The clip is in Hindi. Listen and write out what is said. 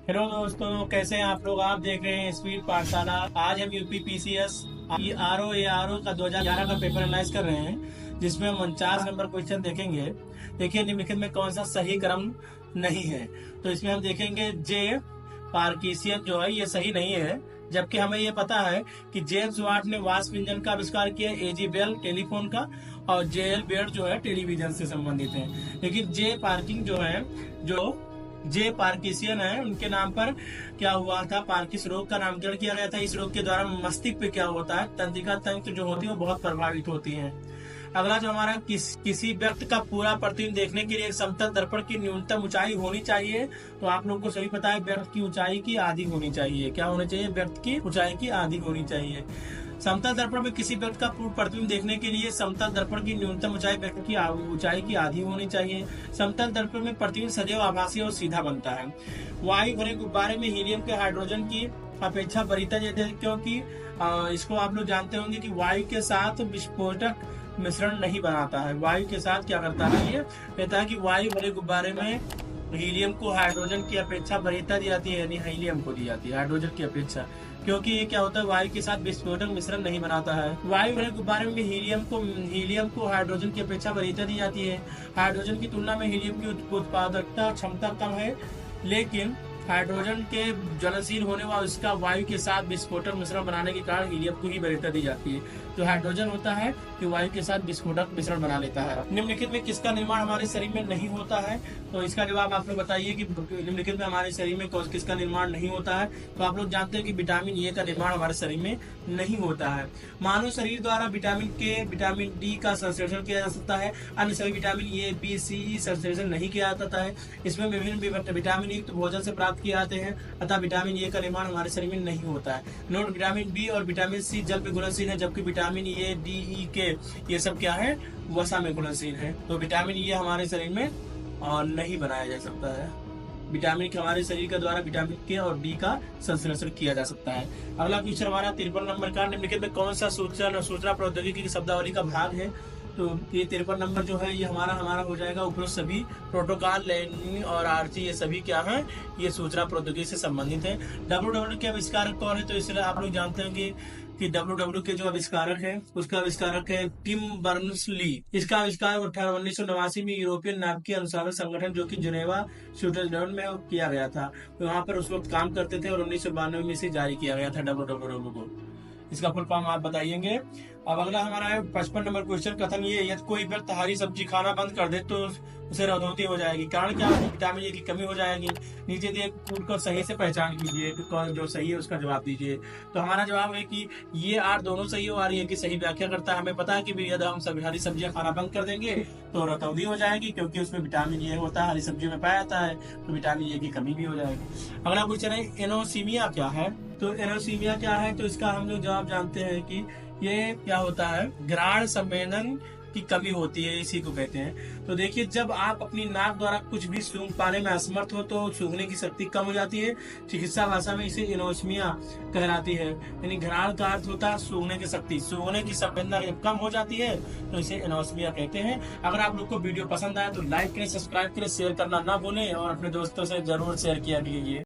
हेलो दोस्तों, कैसे हैं आप लोग। आप देख रहे हैं स्पीड पाठशाला। आज हम यूपी पीसीएस आर ओ का 2011 का पेपर एनालाइज कर रहे हैं, जिसमें हम 49 नंबर क्वेश्चन देखेंगे। देखिए, निम्नलिखित में कौन सा सही क्रम नहीं है। तो इसमें हम देखेंगे जे पार्किसियन जो है ये सही नहीं है, जबकि हमें ये पता है कि जेम्स वाट ने वाष्प इंजन का आविष्कार किया, एजी बेल टेलीफोन का, और जेएल बेयर जो है टेलीविजन से संबंधित है। लेकिन जे पार्किंग जो है, जो जे पार्किसियन है, उनके नाम पर क्या हुआ था, पार्किस रोग का नामकरण किया गया था। इस रोग के द्वारा मस्तिष्क पे क्या होता है, तंत्रिका तंत्र जो होती है वो बहुत प्रभावित होती है। अगला जो हमारा किसी व्यक्ति का पूरा प्रतिबिंब देखने के लिए एक समतल दर्पण की न्यूनतम ऊंचाई होनी चाहिए। तो आप लोगों को सभी पता है, व्यक्ति की ऊंचाई की आधी होनी चाहिए। क्या होनी चाहिए, व्यक्ति की ऊंचाई की आधी होनी चाहिए। समतल दर्पण में किसी व्यक्ति का पूर्ण प्रतिबिंब देखने के लिए समतल दर्पण की न्यूनतम ऊंचाई व्यक्ति की ऊंचाई की आधी होनी चाहिए। समतल दर्पण में प्रतिबिंब सदैव आभासी और सीधा बनता है। वायु भरे गुब्बारे में हीलियम के हाइड्रोजन की अपेक्षा बरीता जाती है, क्योंकि इसको आप लोग जानते होंगे कि वायु के साथ विस्फोटक मिश्रण नहीं बनाता है। वायु के साथ क्या करता है, ये कहता है कि वायु भरे गुब्बारे में हीलियम को हाइड्रोजन की अपेक्षा वरीयता दी जाती है, यानी हीलियम को दी जाती है हाइड्रोजन की अपेक्षा, क्योंकि ये क्या होता है, वायु के साथ विस्फोटक मिश्रण नहीं बनाता है। वायु भरे गुब्बारे में हीलियम को हाइड्रोजन की अपेक्षा वरीयता दी जाती है। हाइड्रोजन की तुलना में हीलियम की उत्पादकता क्षमता कम है, लेकिन हाइड्रोजन के ज्वलनशील होने व उसका वायु के साथ विस्फोटक मिश्रण बनाने के कारण हीलियम को ही वरीयता दी जाती है। तो हाइड्रोजन होता है कि वायु के साथ विस्फोटक मिश्रण बना लेता है। निम्नलिखित में किसका निर्माण हमारे शरीर में नहीं होता है। तो इसका जवाब आप लोग बताइए कि निम्नलिखित में हमारे शरीर में किसका निर्माण नहीं होता है। तो आप लोग जानते हैं कि विटामिन ए का निर्माण हमारे शरीर में नहीं होता है। मानव शरीर द्वारा विटामिन के, विटामिन डी का संश्लेषण किया जा सकता है। अन्य सभी विटामिन ए, बी, सी संश्लेषण नहीं किया जाता है। इसमें विभिन्न विटामिन युक्त भोजन से प्राप्त किए जाते हैं, अतः विटामिन ए का निर्माण हमारे शरीर में नहीं होता है। नोट, विटामिन बी और विटामिन सी जल में घुलनशील है, जबकि विटामिन ए, डी, ई, के ये सब क्या है, वसा में घुलनशील है। तो विटामिन ए हमारे शरीर में नहीं बनाया जा सकता है। विटामिन के हमारे शरीर के द्वारा विटामिन के और डी का संश्लेषण किया जा सकता है। अगला क्वेश्चन हमारा 53 नंबर का, निम्नलिखित में कौन सा सूचना प्रौद्योगिकी की शब्दावली का भाग है। तो ये 53 नंबर जो है ये हमारा हो जाएगा। उपरोक्त सभी प्रोटोकॉल, लैंडिंग और आरसी ये सभी क्या है, ये सूचना प्रौद्योगिकी से संबंधित है। डब्ल्यू के आविष्कारक कौन है। तो इसलिए आप लोग जानते होंगे कि डब्ल्यू के जो आविष्कारक है, उसका आविष्कारक है टिम बर्नर्स-ली। इसका आविष्कार 1989 में यूरोपियन नाभिकीय अनुसंधान संगठन जो कि जिनेवा स्विट्जरलैंड में किया गया था। तो वहाँ पर उस वक्त काम करते थे और 1992 में इसे जारी किया गया था डब्ल्यू को। इसका फुल फॉर्म आप बताइएंगे। अब अगला हमारा है 55 नंबर क्वेश्चन। कथन ये, यदि कोई व्यक्ति हरी सब्जी खाना बंद कर दे तो उसे रतौंधी हो जाएगी। कारण क्या है, विटामिन ए की कमी हो जाएगी। नीचे दिए कूट को सही से पहचान कीजिए, कौन जो सही है उसका जवाब दीजिए। तो हमारा जवाब है कि ये आर दोनों सही हो, और ये की सही व्याख्या करता है। हमें पता है कि यदि हम सभी हरी सब्जियां खाना बंद कर देंगे तो रतौंधी हो जाएगी, क्योंकि उसमें विटामिन ए होता है, हरी सब्जी में पाया जाता है, तो विटामिन ए की कमी भी हो जाएगी। अगला क्वेश्चन है, एनोसीमिया क्या है। तो एनोसीमिया क्या है, तो इसका हम लोग जवाब जानते हैं कि ये क्या होता है, घ्राण संवेदन की कमी होती है, इसी को कहते हैं। तो देखिए, जब आप अपनी नाक द्वारा कुछ भी सूंघ पाने में असमर्थ हो तो सूंघने की शक्ति कम हो जाती है। चिकित्सा भाषा में इसे एनोस्मिया कहलाती है, यानी घ्राण का अर्थ होता है सूंघने की शक्ति। सूंघने की संवेदना जब कम हो जाती है तो इसे एनोस्मिया कहते हैं। अगर आप लोग को वीडियो पसंद आए तो लाइक करें, सब्सक्राइब करें, शेयर करना ना भूलें और अपने दोस्तों से जरूर शेयर किया कीजिए।